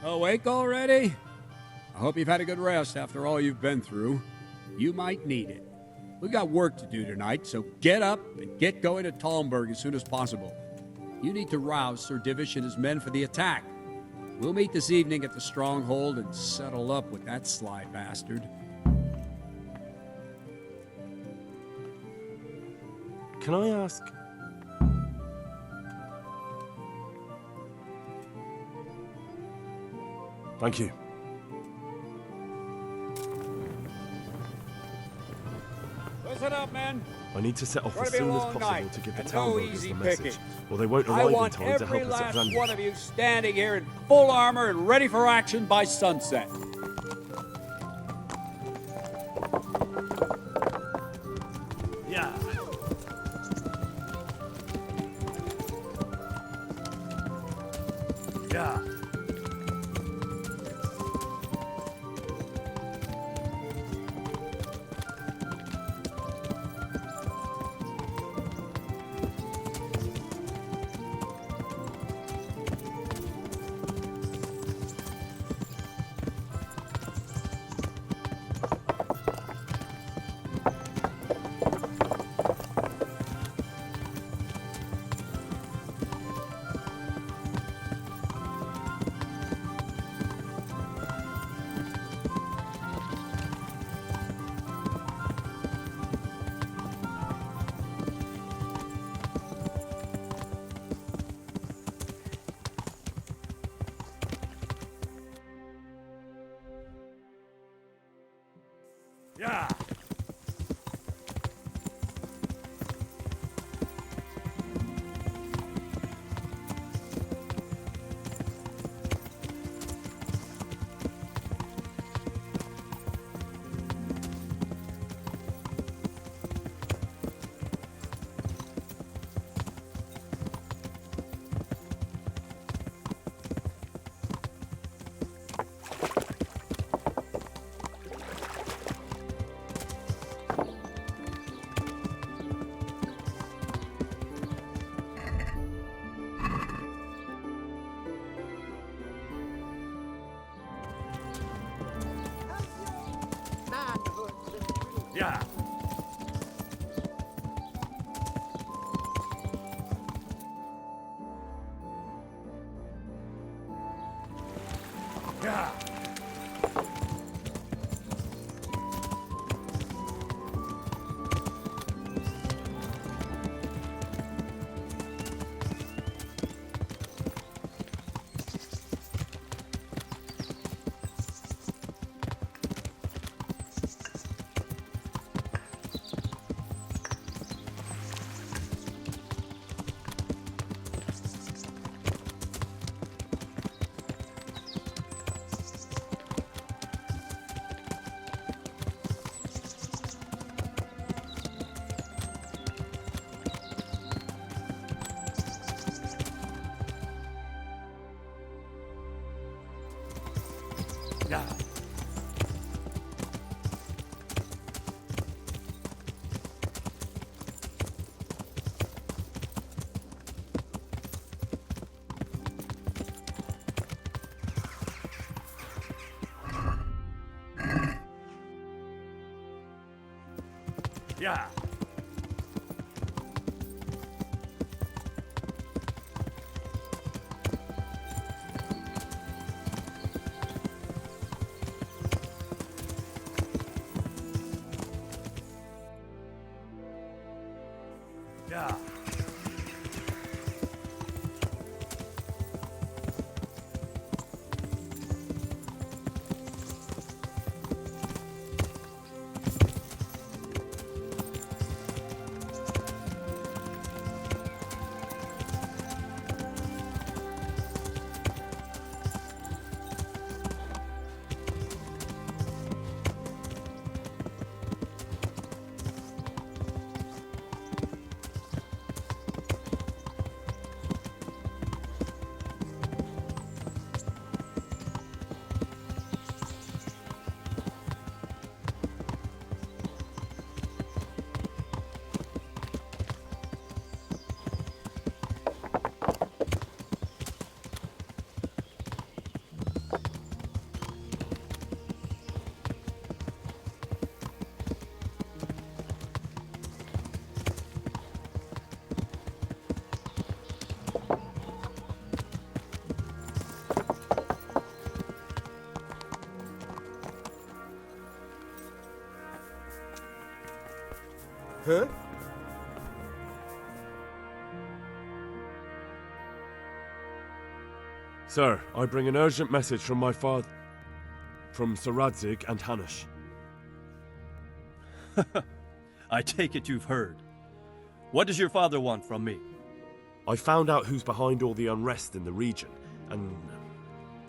Awake already? I hope you've had a good rest after all you've been through. You might need it. We've got work to do tonight, so get up and get going to Talmberg as soon as possible. You need to rouse Sir Divish and his men for the attack. We'll meet this evening at the stronghold and settle up with that sly bastard. Can I ask... Thank you. Listen up, men. I need to set off It's as gonna be a soon as long possible night, to give the and town no builders easy the message, picking. or they won't I arrive in want time to every help us at last Vandy. one of you standing here in full armor and ready for action by sunset. Yeah. Yeah. Yeah. Yeah. Yeah. Yeah. Yeah. Yeah. Huh? Sir, I bring an urgent message from my father... from Sir Radzig and Hanush. I take it you've heard. What does your father want from me? I found out who's behind all the unrest in the region, and...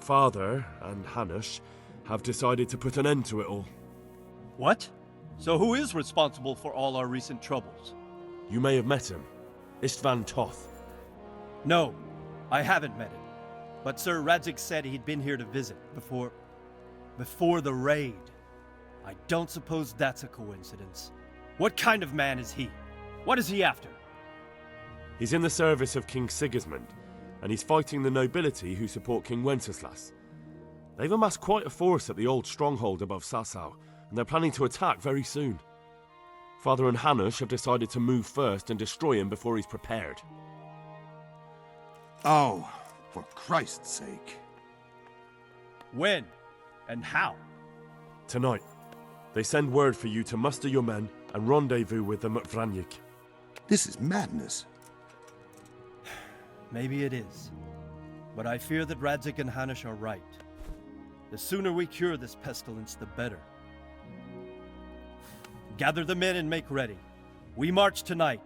Father and Hanush have decided to put an end to it all. What? So who is responsible for all our recent troubles? You may have met him. Istvan Toth. No, I haven't met him. But Sir Radzig said he'd been here to visit before the raid. I don't suppose that's a coincidence. What kind of man is he? What is he after? He's in the service of King Sigismund, and he's fighting the nobility who support King Wenceslas. They've amassed quite a force at the old stronghold above Sasau, and they're planning to attack very soon. Father and Hanush have decided to move first and destroy him before he's prepared. Oh, for Christ's sake. When? And how? Tonight, they send word for you to muster your men and rendezvous with them at Vranyik. This is madness. Maybe it is. But I fear that Radzig and Hanush are right. The sooner we cure this pestilence, the better. Gather the men and make ready. We march tonight.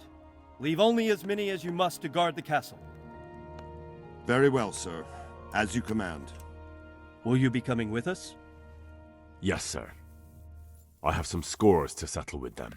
Leave only as many as you must to guard the castle. Very well, sir. As you command. Will you be coming with us? Yes, sir. I have some scores to settle with them.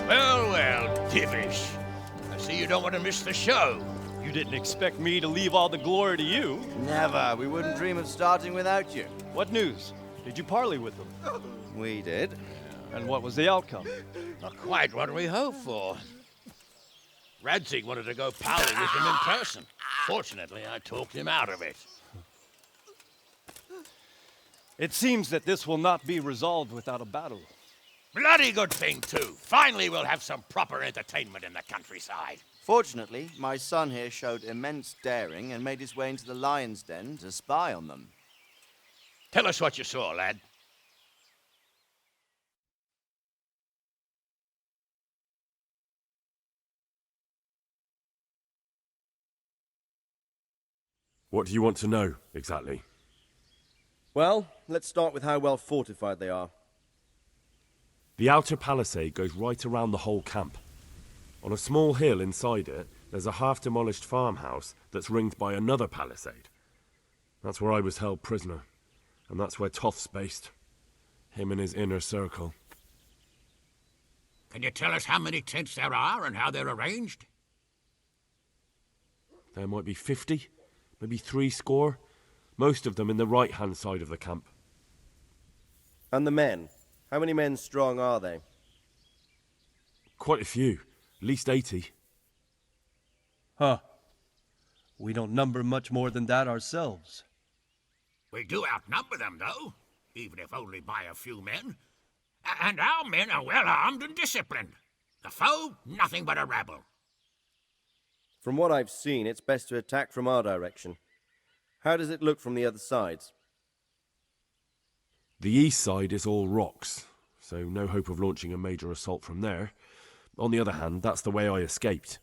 Well, Divish. I see you don't want to miss the show. You didn't expect me to leave all the glory to you. Never. We wouldn't dream of starting without you. What news? Did you parley with them? We did. And what was the outcome? Not quite what we hoped for. Radzig wanted to go parley with him in person. Fortunately, I talked him out of it. It seems that this will not be resolved without a battle. Bloody good thing, too. Finally, we'll have some proper entertainment in the countryside. Fortunately, my son here showed immense daring and made his way into the lion's den to spy on them. Tell us what you saw, lad. What do you want to know, exactly? Well, let's start with how well fortified they are. The outer palisade goes right around the whole camp. On a small hill inside it, there's a half-demolished farmhouse that's ringed by another palisade. That's where I was held prisoner, and that's where Toth's based. Him and his inner circle. Can you tell us how many tents there are and how they're arranged? There might be 50, maybe 60, most of them in the right-hand side of the camp. And the men? How many men strong are they? Quite a few, at least 80. Huh. We don't number much more than that ourselves. We do outnumber them, though. even if only by a few men. And our men are well armed and disciplined. The foe, nothing but a rabble. From what I've seen, it's best to attack from our direction. How does it look from the other sides? The east side is all rocks, so no hope of launching a major assault from there. On the other hand, that's the way I escaped.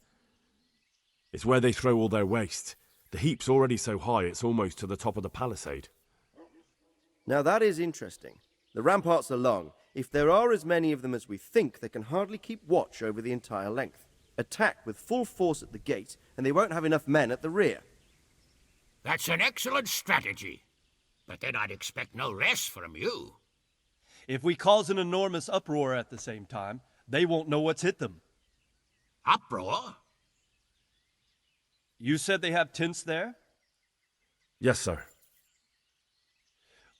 It's where they throw all their waste. The heap's already so high it's almost to the top of the palisade. Now that is interesting. The ramparts are long. If there are as many of them as we think, they can hardly keep watch over the entire length. Attack with full force at the gate, and they won't have enough men at the rear. That's an excellent strategy. But then I'd expect no less from you. If we cause an enormous uproar at the same time, they won't know what's hit them. Uproar? You said they have tents there? Yes, sir.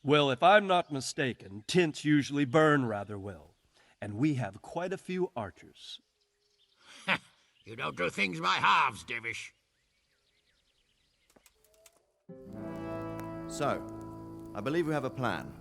Well, if I'm not mistaken, tents usually burn rather well. And we have quite a few archers. You don't do things by halves, Divish. So, I believe we have a plan.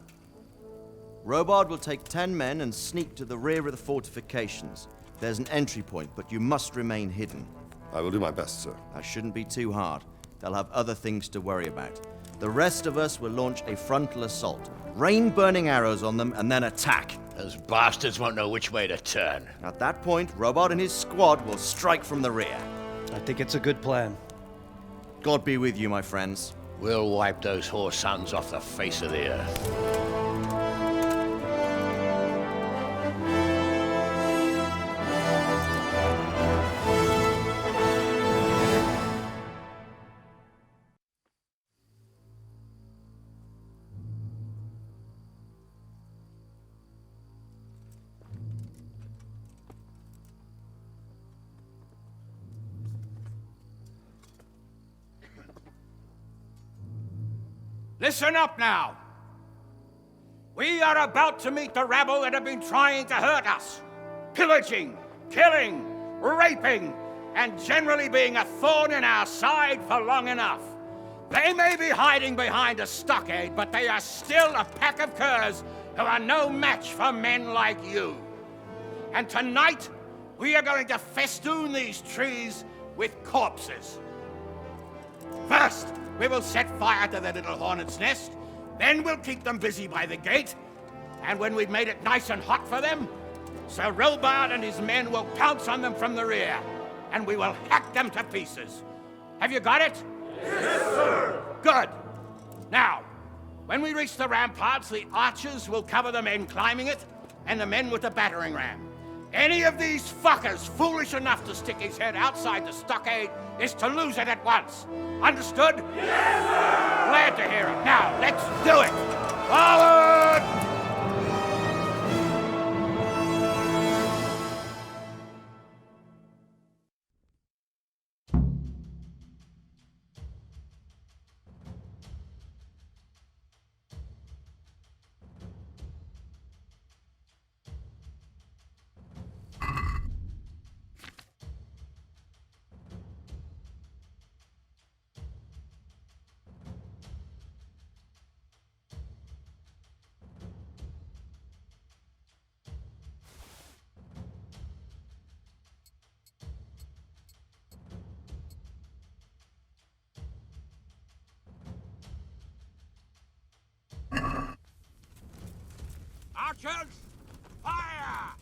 Robard will take 10 men and sneak to the rear of the fortifications. There's an entry point, but you must remain hidden. I will do my best, sir. That shouldn't be too hard. They'll have other things to worry about. The rest of us will launch a frontal assault. Rain burning arrows on them and then attack. Those bastards won't know which way to turn. At that point, Robard and his squad will strike from the rear. I think it's a good plan. God be with you, my friends. We'll wipe those whore sons off the face of the earth. Listen up now. We are about to meet the rabble that have been trying to hurt us. Pillaging, killing, raping, and generally being a thorn in our side for long enough. They may be hiding behind a stockade, but they are still a pack of curs who are no match for men like you. And tonight, we are going to festoon these trees with corpses. First, we will set fire to their little hornet's nest. Then we'll keep them busy by the gate. And when we've made it nice and hot for them, Sir Robard and his men will pounce on them from the rear. And we will hack them to pieces. Have you got it? Yes, sir! Good. Now, when we reach the ramparts, the archers will cover the men climbing it, and the men with the battering ram. Any of these fuckers foolish enough to stick his head outside the stockade is to lose it at once. Understood? Yes, sir! Glad to hear it. Now, let's do it! Forward! Archers, fire!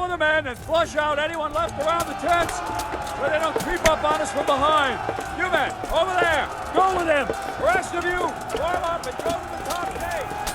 the men and flush out anyone left around the tents so they don't creep up on us from behind. You men, over there, go with him. The rest of you, form up and go to the top gate.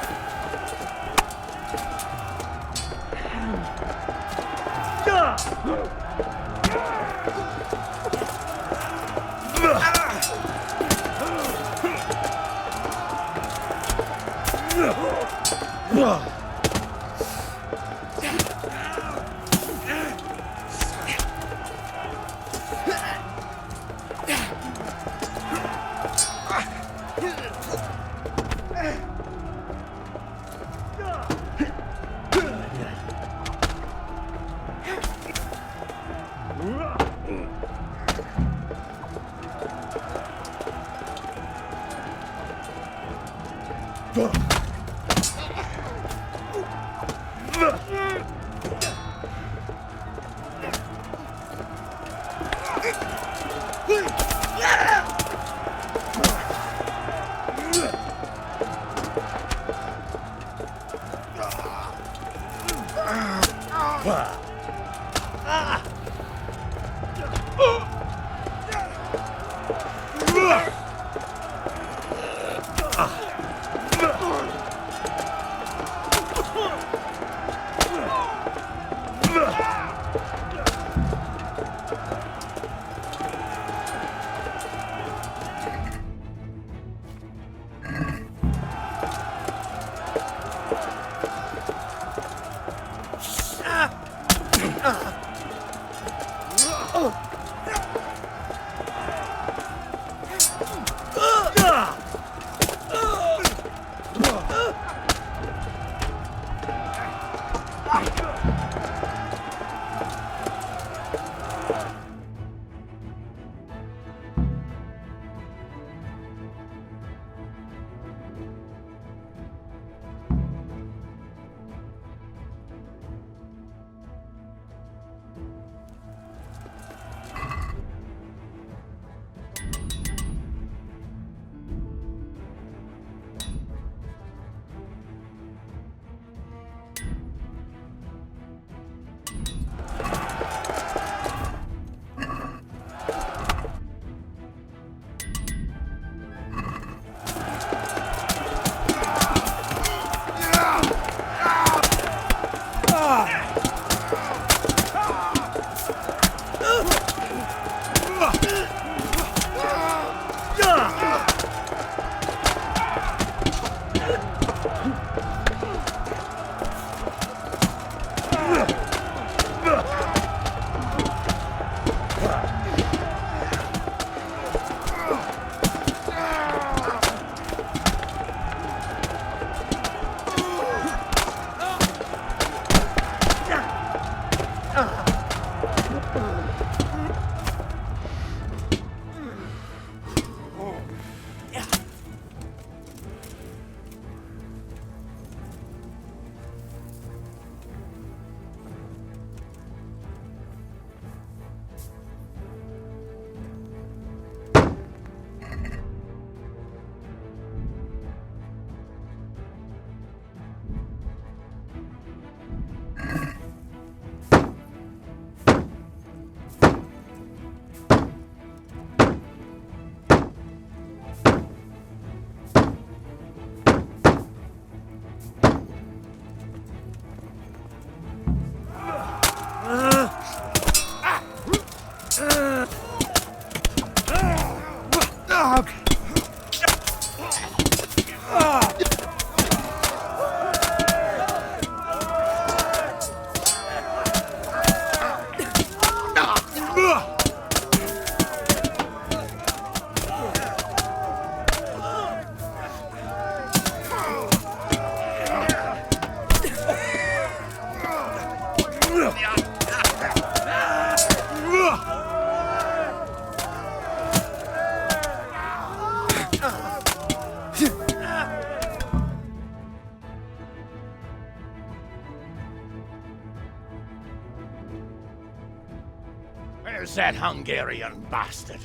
Where's that Hungarian bastard?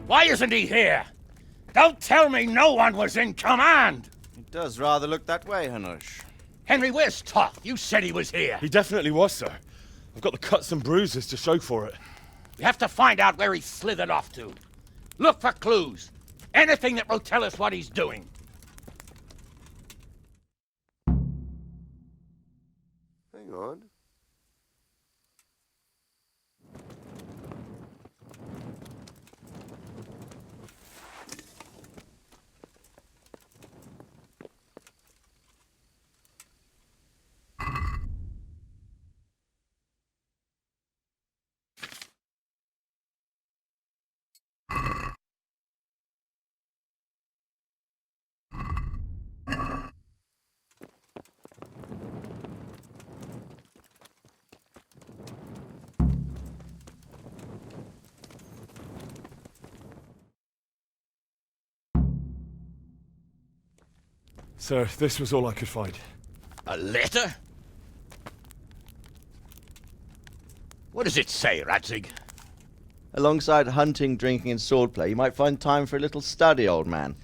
Why isn't he here? Don't tell me no one was in command! It does rather look that way, Hanush. Henry, where's Toth? You said he was here. He definitely was, sir. I've got the cuts and bruises to show for it. We have to find out where he slithered off to. Look for clues. Anything that will tell us what he's doing. Hang on. Sir, this was all I could find. A letter? What does it say, Radzig? Alongside hunting, drinking, and swordplay, you might find time for a little study, old man.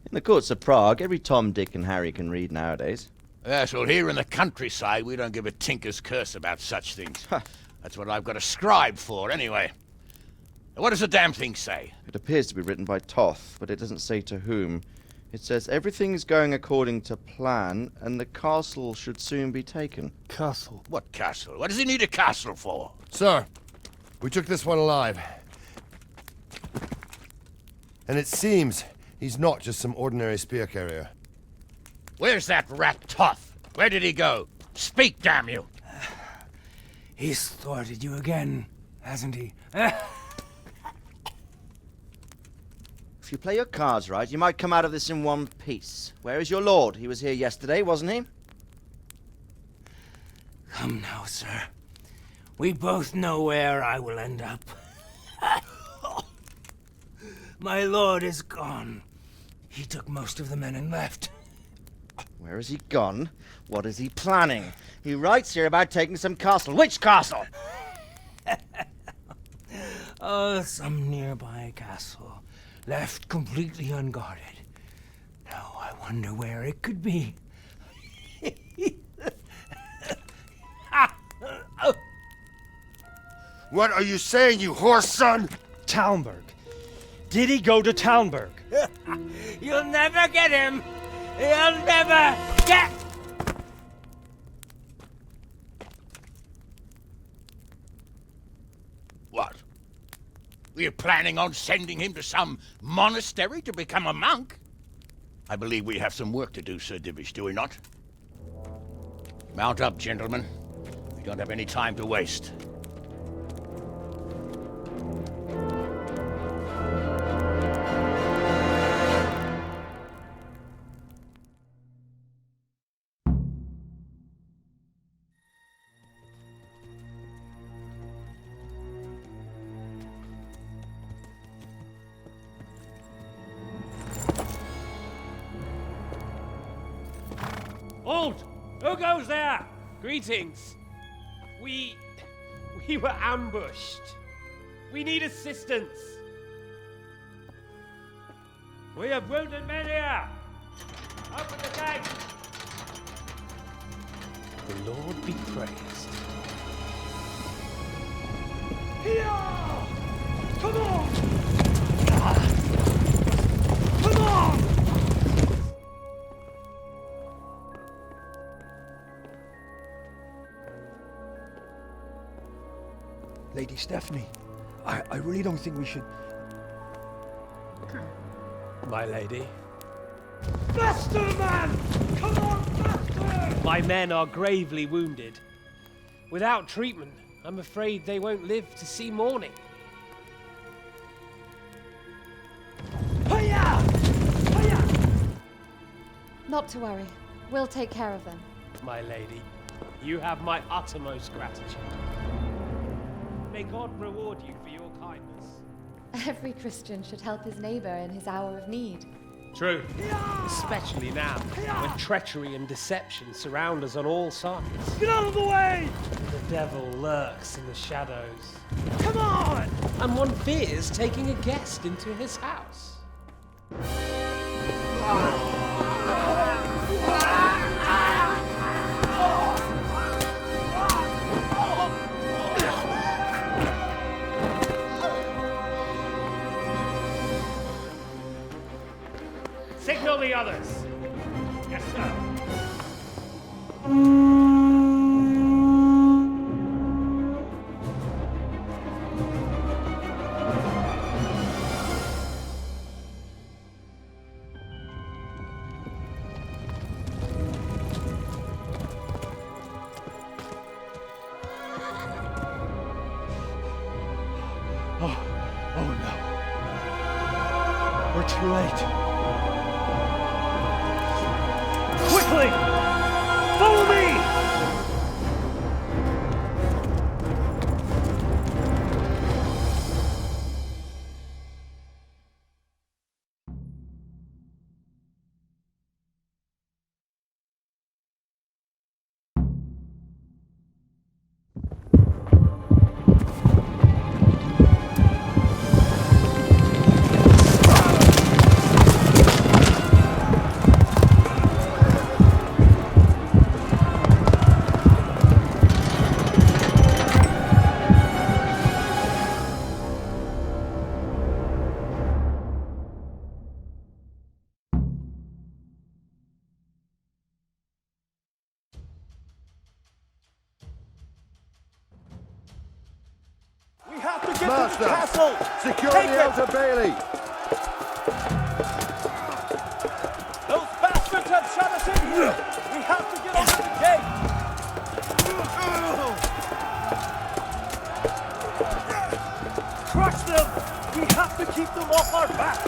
In the courts of Prague, every Tom, Dick, and Harry can read nowadays. Yes, well, here in the countryside, we don't give a tinker's curse about such things. That's what I've got a scribe for, anyway. What does the damn thing say? It appears to be written by Toth, but it doesn't say to whom. It says everything's going according to plan, and the castle should soon be taken. Castle. What castle? What does he need a castle for? Sir, we took this one alive. And it seems he's not just some ordinary spear carrier. Where's that rat Toth? Where did he go? Speak, damn you! He's thwarted you again, hasn't he? If you play your cards right, you might come out of this in one piece. Where is your lord? He was here yesterday, wasn't he? Come now, sir. We both know where I will end up. My lord is gone. He took most of the men and left. Where has he gone? What is he planning? He writes here about taking some castle. Which castle? Oh, some nearby castle. Left completely unguarded. Now I wonder where it could be. What are you saying, you horse son? Talmberg. Did he go to Talmberg? You'll never get him! You'll never get... What? We're planning on sending him to some monastery to become a monk? I believe we have some work to do, Sir Divish, do we not? Mount up, gentlemen. We don't have any time to waste. Halt! Who goes there? Greetings. We were ambushed. We need assistance. We have wounded men here. Open the gate. The Lord be praised. Here! Come on! Come on! Lady Stephanie, I really don't think we should... My lady. Faster, man! Come on, faster! My men are gravely wounded. Without treatment, I'm afraid they won't live to see morning. Hiya! Hiya! Not to worry. We'll take care of them. My lady, you have my uttermost gratitude. May God reward you for your kindness. Every Christian should help his neighbor in his hour of need. True. Especially now, when treachery and deception surround us on all sides. Get out of the way! The devil lurks in the shadows. Come on! And one fears taking a guest into his house. the others. Yes, sir. Oh no. We're too late. Quickly! Follow me! We have to get Master, to the castle! secure Take the it! outer bailey! Those bastards have shut us in here! We have to get over the gate! Crush them! We have to keep them off our back!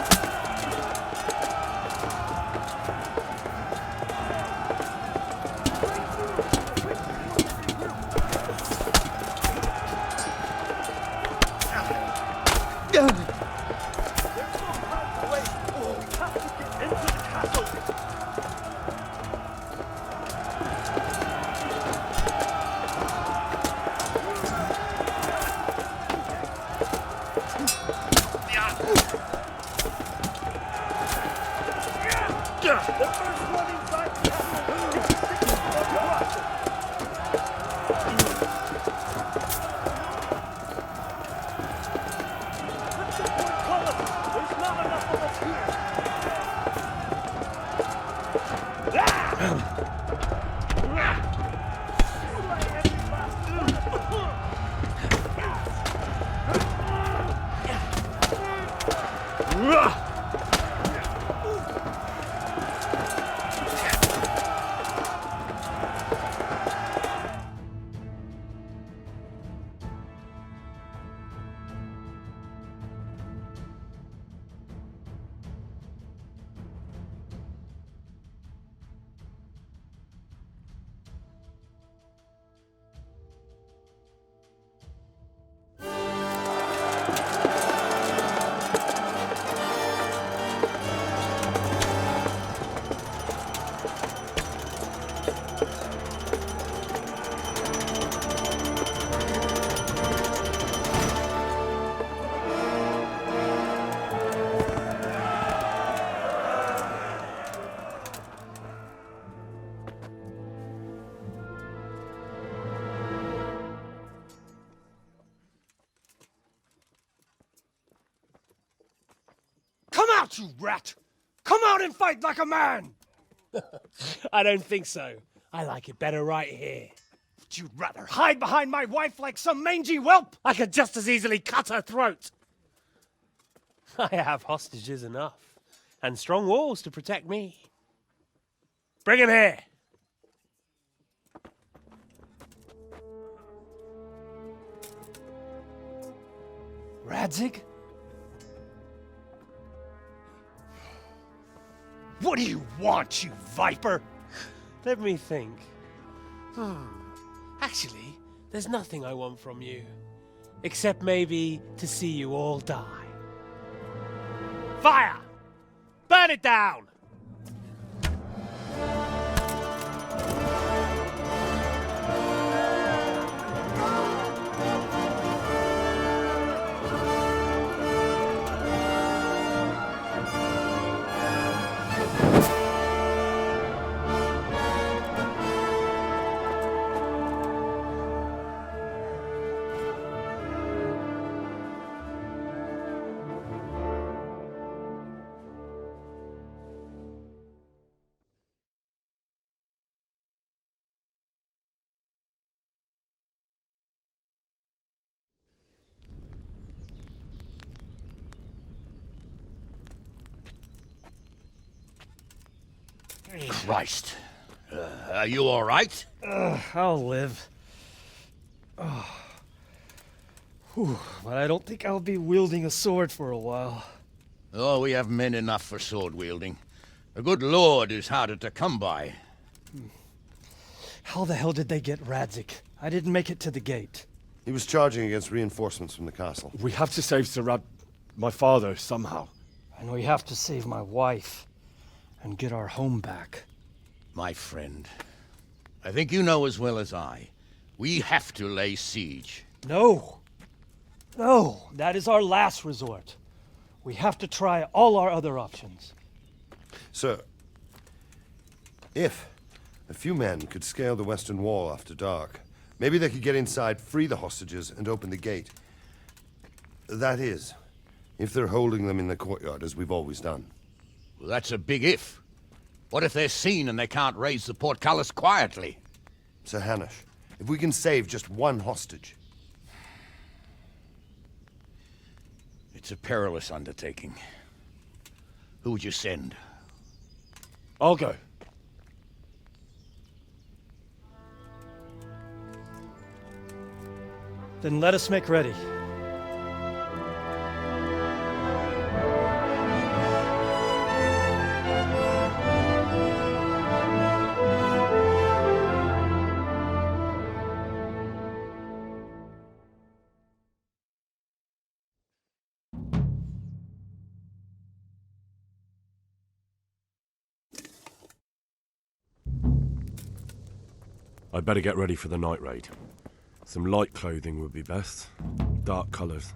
Come out, you rat! Come out and fight like a man! I don't think so. I like it better right here. Would you rather hide behind my wife like some mangy whelp? I could just as easily cut her throat. I have hostages enough, and strong walls to protect me. Bring him here. Radzig? What do you want, you viper? Let me think. Actually, there's nothing I want from you. Except maybe to see you all die. Fire! Burn it down! Christ. Are you all right? I'll live. Whew, but I don't think I'll be wielding a sword for a while. Oh, we have men enough for sword wielding. The good Lord is harder to come by. How the hell did they get Radzik? I didn't make it to the gate. He was charging against reinforcements from the castle. We have to save Sir my father, somehow. And we have to save my wife and get our home back. My friend, I think you know as well as I. We have to lay siege. No! No! That is our last resort. We have to try all our other options. Sir, if a few men could scale the western wall after dark, maybe they could get inside, free the hostages, and open the gate. That is, if they're holding them in the courtyard, as we've always done. Well, that's a big if. What if they're seen and they can't raise the portcullis quietly? Sir Hanush, if we can save just one hostage. It's a perilous undertaking. Who would you send? I'll go. Then let us make ready. I'd better get ready for the night raid. Some light clothing would be best. Dark colours.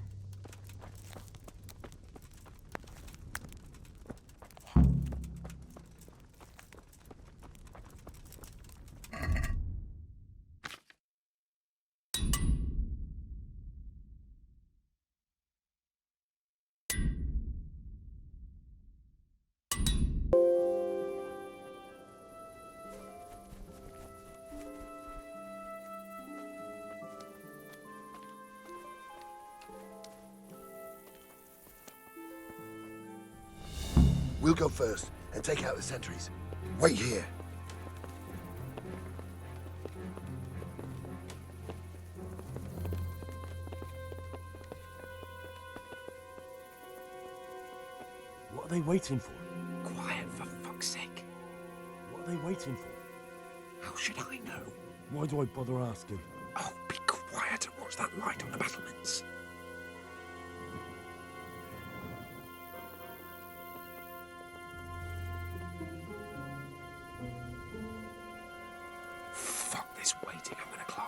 We'll go first and take out the sentries. Wait here. What are they waiting for? Quiet, for fuck's sake. What are they waiting for? How should I know? Why do I bother asking? Oh, be quiet and watch that light on the battlements. Fuck this waiting, I'm gonna climb.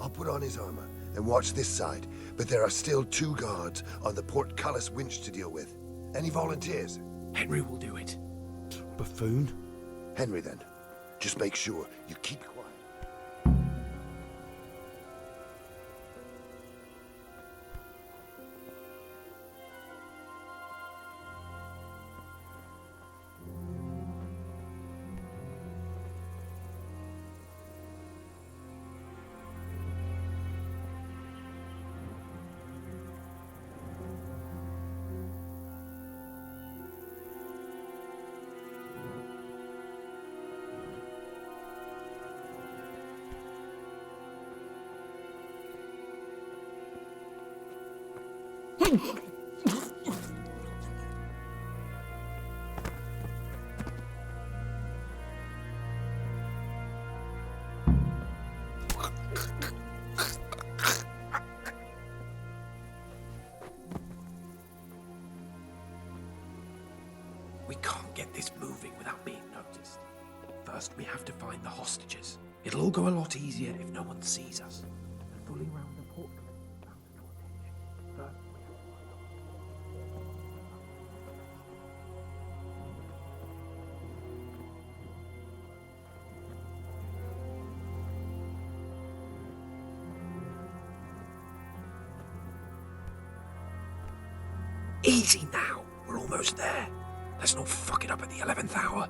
I'll put on his armor and watch this side, but there are still 2 guards on the portcullis winch to deal with. Any volunteers? Henry will do it. Buffoon? Henry, then. Just make sure you keep quiet. We can't get this moving without being noticed. First, we have to find the hostages. It'll all go a lot easier if no one sees us. Fully round the portcullis. Easy now. We're almost there. Let's not fuck it up at the 11th hour.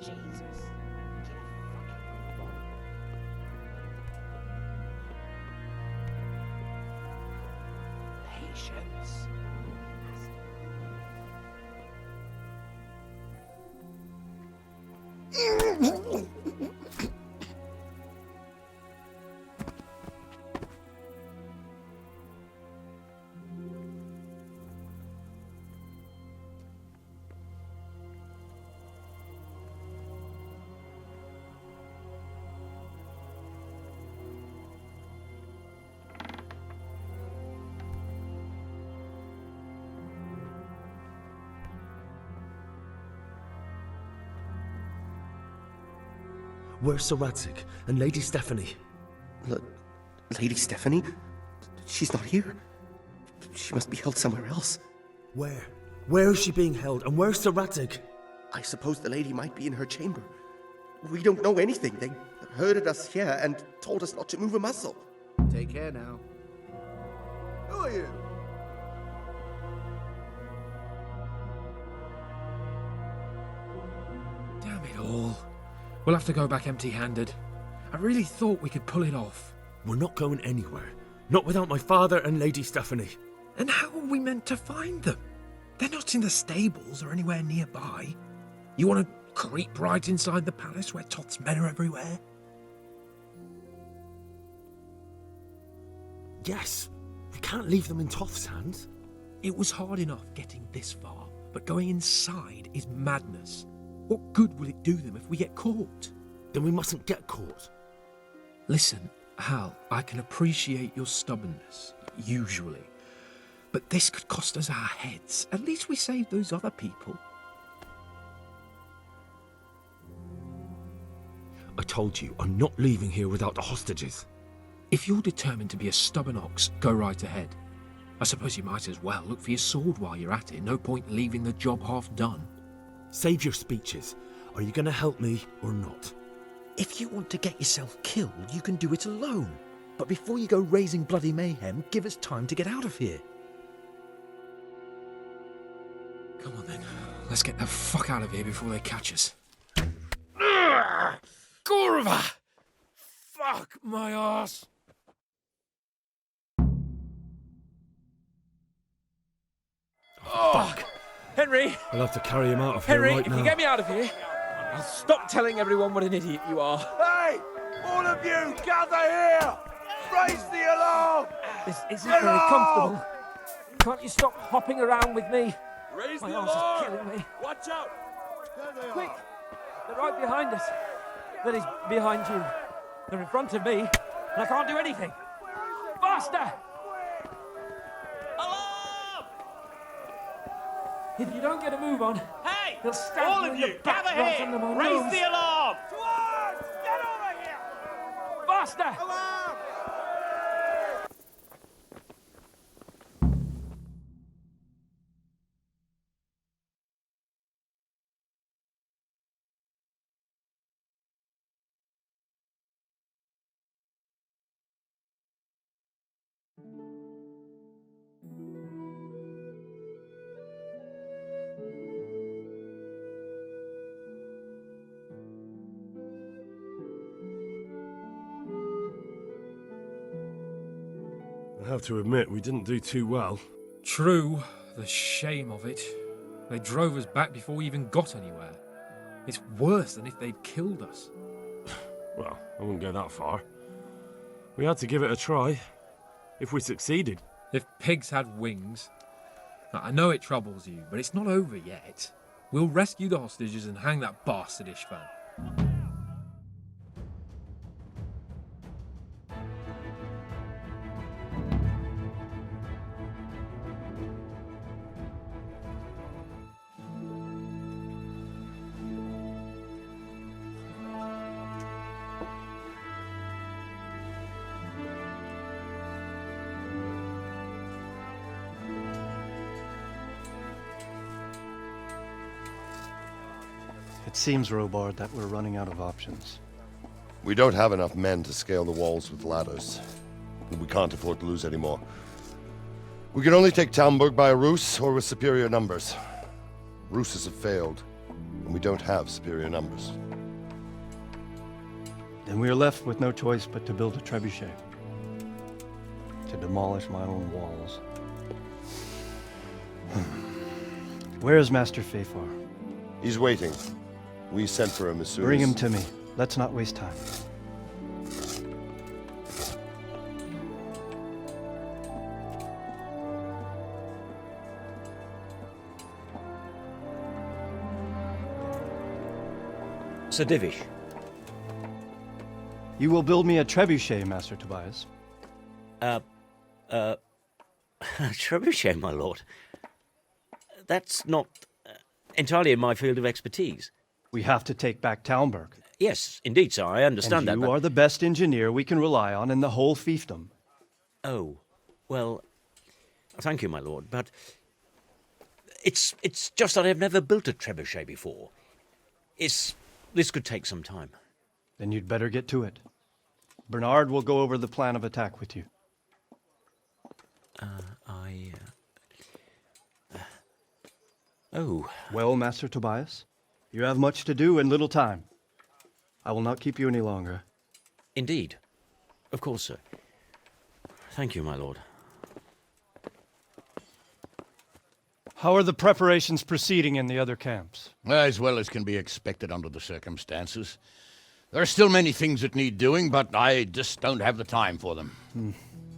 Jesus. Patience. Where's Sir Radzig and Lady Stephanie? Lady Stephanie? She's not here. She must be held somewhere else. Where? Where is she being held, and where's Sir Radzig? I suppose the lady might be in her chamber. We don't know anything. They herded us here and told us not to move a muscle. Take care now. Who are you? Damn it all. We'll have to go back empty-handed. I really thought we could pull it off. We're not going anywhere. Not without my father and Lady Stephanie. And how are we meant to find them? They're not in the stables or anywhere nearby. You want to creep right inside the palace where Toth's men are everywhere? Yes. We can't leave them in Toth's hands. It was hard enough getting this far, but going inside is madness. What good will it do them if we get caught? Then we mustn't get caught. Listen, Hal, I can appreciate your stubbornness, usually. But this could cost us our heads. At least we saved those other people. I told you, I'm not leaving here without the hostages. If you're determined to be a stubborn ox, go right ahead. I suppose you might as well look for your sword while you're at it. No point leaving the job half done. Save your speeches. Are you going to help me or not? If you want to get yourself killed, you can do it alone. But before you go raising bloody mayhem, give us time to get out of here. Come on then. Let's get the fuck out of here before they catch us. Gorva! Fuck my ass! Fuck! Henry! I'll have to carry him out of Henry, here right if now. you get me out of here, I'll stop telling everyone what an idiot you are. Hey! All of you, gather here! Raise the alarm! This isn't very comfortable. Can't you stop hopping around with me? Raise My the arms are alarm! killing me. Watch out! Quick! They're right behind us. That is, behind you. They're in front of me, and I can't do anything. Faster! Alarm! If you don't get a move on, Hey! they'll stab All you of in the you, back gather right here! under my Raise nose. the alarm! Towards! Get over here! Faster! Alarm! I have to admit, we didn't do too well. True, the shame of it. They drove us back before we even got anywhere. It's worse than if they'd killed us. Well, I wouldn't go that far. We had to give it a try. If we succeeded. If pigs had wings. Now, I know it troubles you, but it's not over yet. We'll rescue the hostages and hang that bastard Ishvan. It seems, Robard, that we're running out of options. We don't have enough men to scale the walls with ladders. And we can't afford to lose any more. We can only take Talmberg by a ruse or with superior numbers. Ruses have failed, and we don't have superior numbers. Then we are left with no choice but to build a trebuchet. To demolish my own walls. Where is Master Fafar? He's waiting. We sent for him as soon Bring as... him to me. Let's not waste time. Sir Divish. You will build me a trebuchet, Master Tobias. Trebuchet, my lord. That's not entirely in my field of expertise. We have to take back Talmberg. Yes, indeed, sir. I understand that. You are the best engineer we can rely on in the whole fiefdom. Oh, well, thank you, my lord, but it's just that I've never built a trebuchet before. This could take some time. Then you'd better get to it. Bernard will go over the plan of attack with you. Oh. Well, Master Tobias, you have much to do and little time. I will not keep you any longer. Indeed. Of course, sir. Thank you, my lord. How are the preparations proceeding in the other camps? As well as can be expected under the circumstances. There are still many things that need doing, but I just don't have the time for them.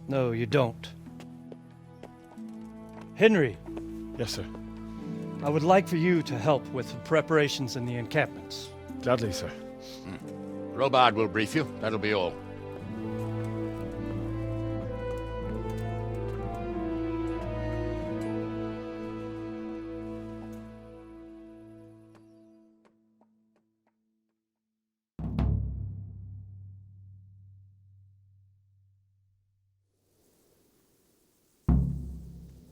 No, you don't. Henry. Yes, sir. I would like for you to help with the preparations in the encampments. Gladly, sir. Robard will brief you. That'll be all.